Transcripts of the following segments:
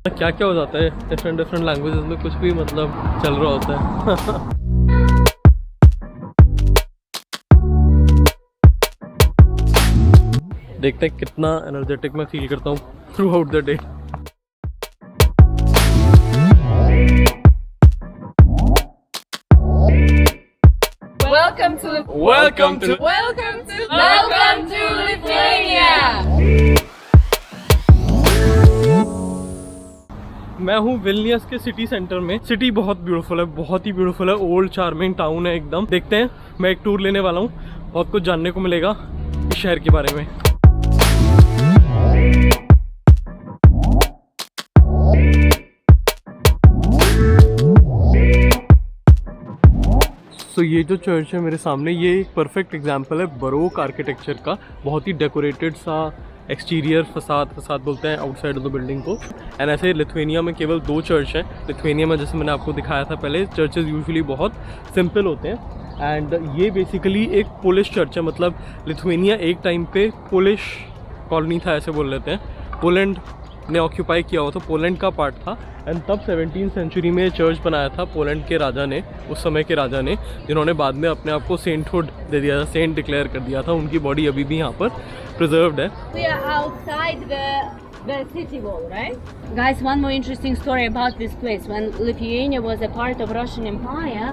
क्या क्या हो जाता है डिफरेंट लैंग्वेजेस में, कुछ भी मतलब चल रहा होता है। देखते हैं कितना एनर्जेटिक मैं फील करता हूँ through out the day. Welcome to Lithuania. मैं हूँ विल्नियस के सिटी सेंटर में। सिटी बहुत ब्यूटीफुल है, बहुत ही ब्यूटीफुल है। ओल्ड चार्मिंग टाउन है एकदम। देखते हैं, मैं एक टूर लेने वाला हूँ, बहुत कुछ जानने को मिलेगा इस शहर के बारे में। तो ये जो चर्च है मेरे सामने, ये एक परफेक्ट एग्जांपल है बरोक आर्किटेक्चर का। बहुत ही डेकोरेटेड सा एक्सटीरियर, फसाद बोलते हैं आउटसाइड ऑफ द बिल्डिंग को। एंड ऐसे लिथुएनिया में केवल 2 चर्च हैं। लिथुएनिया में जैसे मैंने आपको दिखाया था पहले, चर्चेज यूजुअली बहुत सिंपल होते हैं। एंड ये बेसिकली एक पोलिश चर्च है। मतलब लिथुएनिया एक टाइम पे पोलिश कॉलोनी था, ऐसे बोल लेते हैं। पोलैंड ने ऑक्यूपाई किया हुआ, तो पोलैंड का पार्ट था। एंड तब 17वीं सेंचुरी में चर्च बनाया था पोलैंड के राजा ने, उस समय के राजा ने, जिन्होंने बाद में अपने आप को सेंटहुड दे दिया था, सेंट डिक्लेयर कर दिया था। उनकी बॉडी अभी भी यहाँ पर प्रिजर्व्ड है। We are outside the city wall, right? Guys, one more interesting story about this place. When Lithuania was a part of Russian Empire,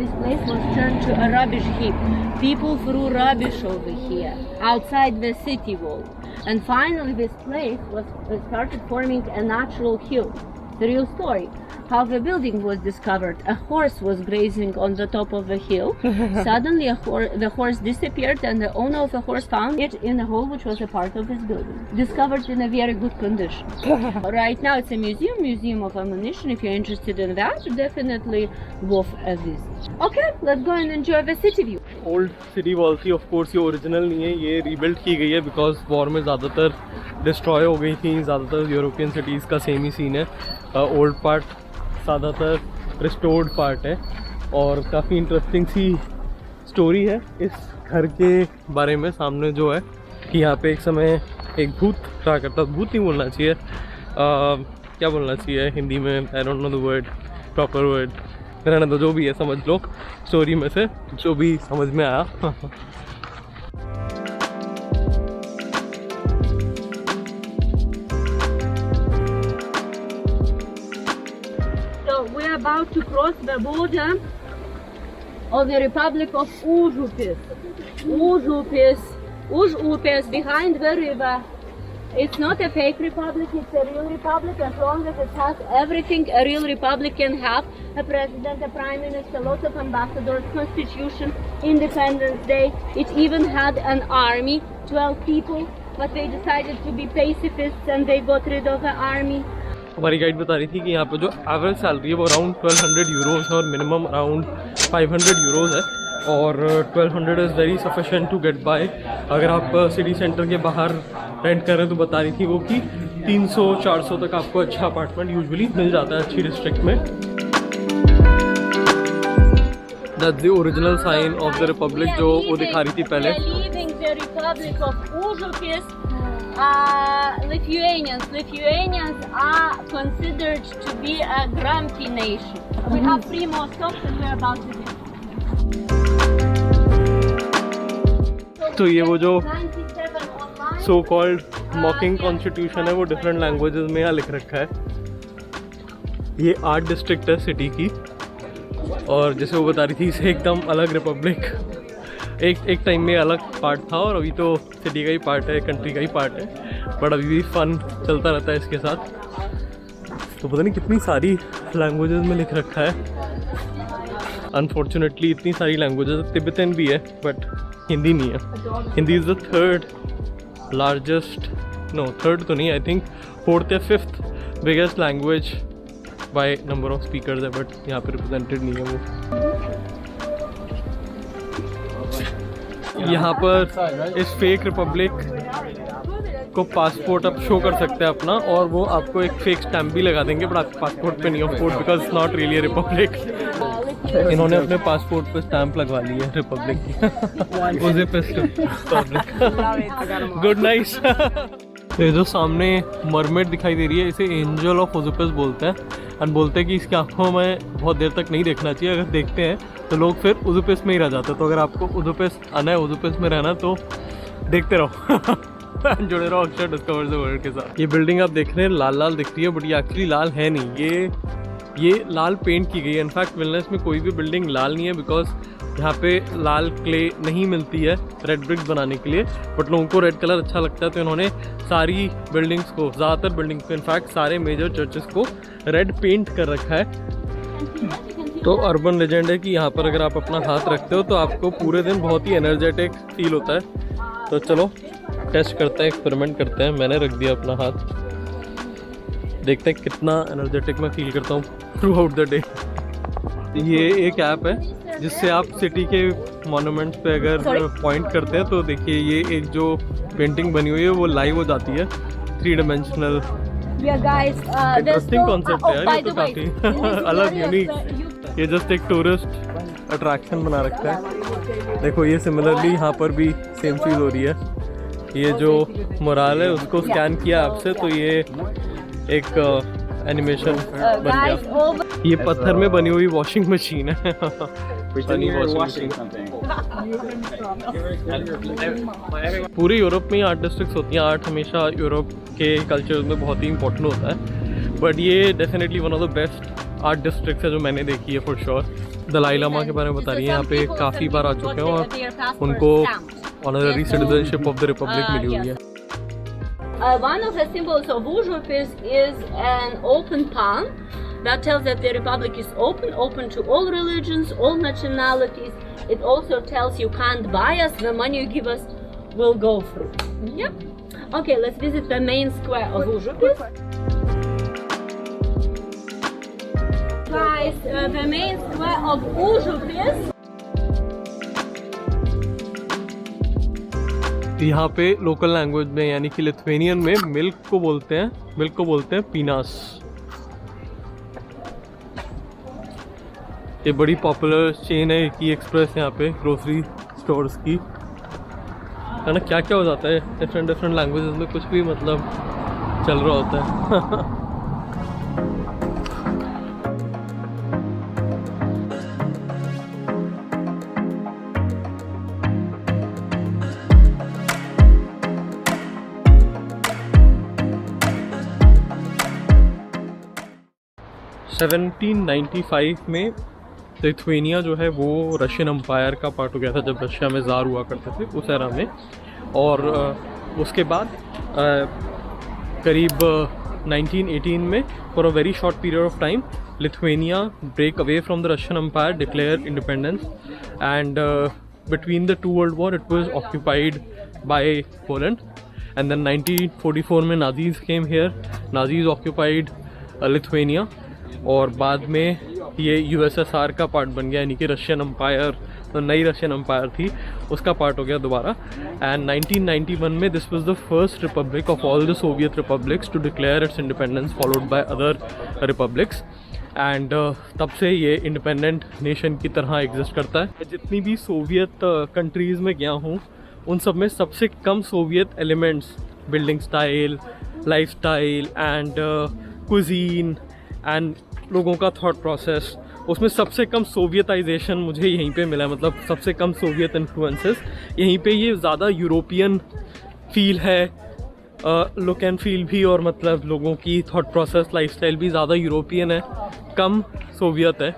this place was turned to a rubbish heap. People threw rubbish over here, outside the city wall. And finally this place started forming a natural hill. The real story. How the building was discovered. A horse was grazing on the top of the hill. Suddenly the horse disappeared and the owner of the horse found it in a hole which was a part of his building. Discovered in a very good condition. Right now it's a museum of ammunition. If you're interested in that, definitely worth a visit. Okay, let's go and enjoy the city view. Old city wall थी, of course ये original नहीं है, ये rebuild की गई है because war में ज़्यादातर डिस्ट्रॉय हो गई थी। ज़्यादातर यूरोपियन सिटीज़ का सेम ही सीन है। ओल्ड पार्ट ज़्यादातर रिस्टोर्ड पार्ट है। और काफ़ी इंटरेस्टिंग सी स्टोरी है इस घर के बारे में। सामने जो है कि यहाँ पे एक समय एक भूत रहा करता। भूत नहीं बोलना चाहिए, क्या बोलना चाहिए हिंदी में, I don't know the word, proper word, रहने दो, जो भी है समझ लो स्टोरी में से जो भी समझ में आया। So we are about to cross the border of the Republic of Užupis. Užupis behind the river. It's not a fake republic, it's a real republic. As long as it has everything a real republic can have: a president, a prime minister, lots of ambassadors, constitution, Independence Day. It even had an army, 12 people, but they decided to be pacifists and they got rid of the army. हमारी guide बता रही थी कि यहाँ पे जो average salary है वो अराउंड 1200 यूरोज़ है और मिनिमम अराउंड 500 यूरोज़ है। और 1200 is very sufficient to get by. अगर आप सिटी सेंटर के बाहर रेंट कर रहे हैं तो बता रही थी वो कि 300-400 तक आपको अच्छा अपार्टमेंट यूजुअली मिल जाता है अच्छी डिस्ट्रिक्ट में। That's the original sign of the republic जो वो दिखा रही थी पहले। Lithuanians are considered to be a grumpy nation. We have 3 more stops and we're about to get. तो ये वो जो सो कॉल्ड मॉकिंग कॉन्स्टिट्यूशन है वो डिफरेंट लैंग्वेजेस में यहाँ लिख रखा है। ये 8 डिस्ट्रिक्ट है सिटी की, और जैसे वो बता रही थी इसे एकदम अलग रिपब्लिक एक टाइम में अलग पार्ट था और अभी तो सिटी का ही पार्ट है, कंट्री का ही पार्ट है। बट अभी भी फन चलता रहता है इसके साथ। तो पता नहीं कितनी सारी लैंग्वेजेस में लिख रखा है। अनफॉर्चुनेटली इतनी सारी लैंग्वेजेस, तिब्बतन भी है बट हिंदी नहीं है। हिंदी इज़ द थर्ड तो नहीं, आई थिंक 4th या 5th biggest language by number of speakers है, बट यहाँ पे रिप्रेजेंटेड नहीं है वो। यहाँ पर इस फेक रिपब्लिक को पासपोर्ट आप शो कर सकते हैं अपना, और वो आपको एक फेक स्टैम्प भी लगा देंगे, बट आपके पासपोर्ट पे नहीं of course because it's not really Republic. इन्होंने अपने पासपोर्ट पे स्टैंप लगवा ली है रिपब्लिक की। Good nice. तो ये जो सामने मरमेड दिखाई दे रही है इसे एंजल ऑफ ओजुपस बोलते हैं, एंड बोलते हैं कि इसकी आंखों में बहुत देर तक नहीं देखना चाहिए, अगर देखते हैं तो लोग फिर ओजुपस में ही रह जाते हैं। तो अगर आपको ओजुपस आना है, ओजुपस में रहना, तो देखते रहो जुड़े रहो अक्षर डिस्कवर द वर्ल्ड के साथ। ये बिल्डिंग आप देख रहे हैं लाल लाल दिख रही है, बट ये एक्चुअली लाल है नहीं, ये लाल पेंट की गई है। इनफैक्ट विलनेस में कोई भी बिल्डिंग लाल नहीं है, बिकॉज यहाँ पे लाल क्ले नहीं मिलती है रेड ब्रिक्स बनाने के लिए, बट लोगों को रेड कलर अच्छा लगता है, तो इन्होंने सारी बिल्डिंग्स को, ज़्यादातर बिल्डिंग्स को, इनफैक्ट सारे मेजर चर्चेस को रेड पेंट कर रखा है। तो अर्बन लेजेंड है कि यहाँ पर अगर आप अपना हाथ रखते हो तो आपको पूरे दिन बहुत ही एनर्जेटिक फील होता है। तो चलो टेस्ट करते हैं, एक्सपेरिमेंट करते हैं। मैंने रख दिया अपना हाथ, देखते हैं कितना एनर्जेटिक मैं फील करता हूँ थ्रू आउट द डे। ये एक ऐप है जिससे आप सिटी के मॉन्यूमेंट्स पे अगर पॉइंट करते हैं तो देखिए ये एक जो पेंटिंग बनी हुई है वो लाइव हो जाती है, 3 डायमेंशनल। इंटरेस्टिंग कॉन्सेप्ट है यार, ये तो काफ़ी अलग यूनिक। ये जस्ट एक टूरिस्ट अट्रैक्शन बना रखा है। देखो ये सिमिलरली यहाँ पर भी सेम चीज़ हो रही है। ये जो मोराल है उसको स्कैन किया आपसे, तो ये एक एनिमेशन बन गया। ये पत्थर में बनी हुई वॉशिंग मशीन है। पूरे यूरोप में आर्ट डिस्ट्रिक्ट्स होती हैं। आर्ट हमेशा यूरोप के कल्चर में बहुत ही इंपॉर्टेंट होता है, बट ये definitely one of the best art districts है जो मैंने देखी है फॉर श्योर। दलाई लामा के बारे में बता रही है, यहाँ पे काफ़ी बार आ चुके हैं और उनको honorary citizenship of the republic मिली हुई है। One of the symbols of Užupis is an open palm that tells that the republic is open to all religions, all nationalities. It also tells you can't buy us, the money you give us will go through. Yep. Okay, let's visit the main square of Užupis. Guys, the main square of Užupis. यहाँ पे local language में यानी कि Lithuanian में milk को बोलते हैं पीनास। ये बड़ी पॉपुलर चेन है की एक्सप्रेस यहाँ पे ग्रोसरी स्टोर्स की, है ना। क्या क्या हो जाता है डिफरेंट लैंग्वेजेस में, कुछ भी मतलब चल रहा होता है। में लिथुएनिया जो है वो रशियन एम्पायर का पार्ट हो गया था जब रशिया में ज़ार हुआ करते थे उस एरा में, और उसके बाद करीब 1918 में for a very short period of time Lithuania break away from the Russian empire, declare independence, and between the 2 world war it was occupied by Poland, and then 1944 में Nazis came here, Nazis occupied Lithuania, और बाद में ये USSR का part बन गया, यानी कि रशियन एम्पायर, तो नई रशियन एम्पायर थी उसका पार्ट हो गया दोबारा। एंड 1991 में this was the first republic of all the Soviet republics to declare its independence, followed by other republics, and तब से ये इंडिपेंडेंट नेशन की तरह एग्जिस्ट करता है। जितनी भी सोवियत कंट्रीज़ में गया हूँ उन सब में सबसे कम Soviet elements, building style, life style and cuisine and लोगों का थॉट प्रोसेस, उसमें सबसे कम सोवियताइजेशन मुझे यहीं पे मिला है। मतलब सबसे कम सोवियत इन्फ्लुएंसेस यहीं पे, ये ज़्यादा यूरोपियन फील है, लुक एंड फील भी, और मतलब लोगों की थॉट प्रोसेस, लाइफस्टाइल भी ज़्यादा यूरोपियन है, कम सोवियत है।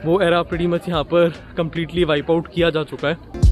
वो एरा प्रीटी मच यहाँ पर कम्प्लीटली वाइप आउट किया जा चुका है।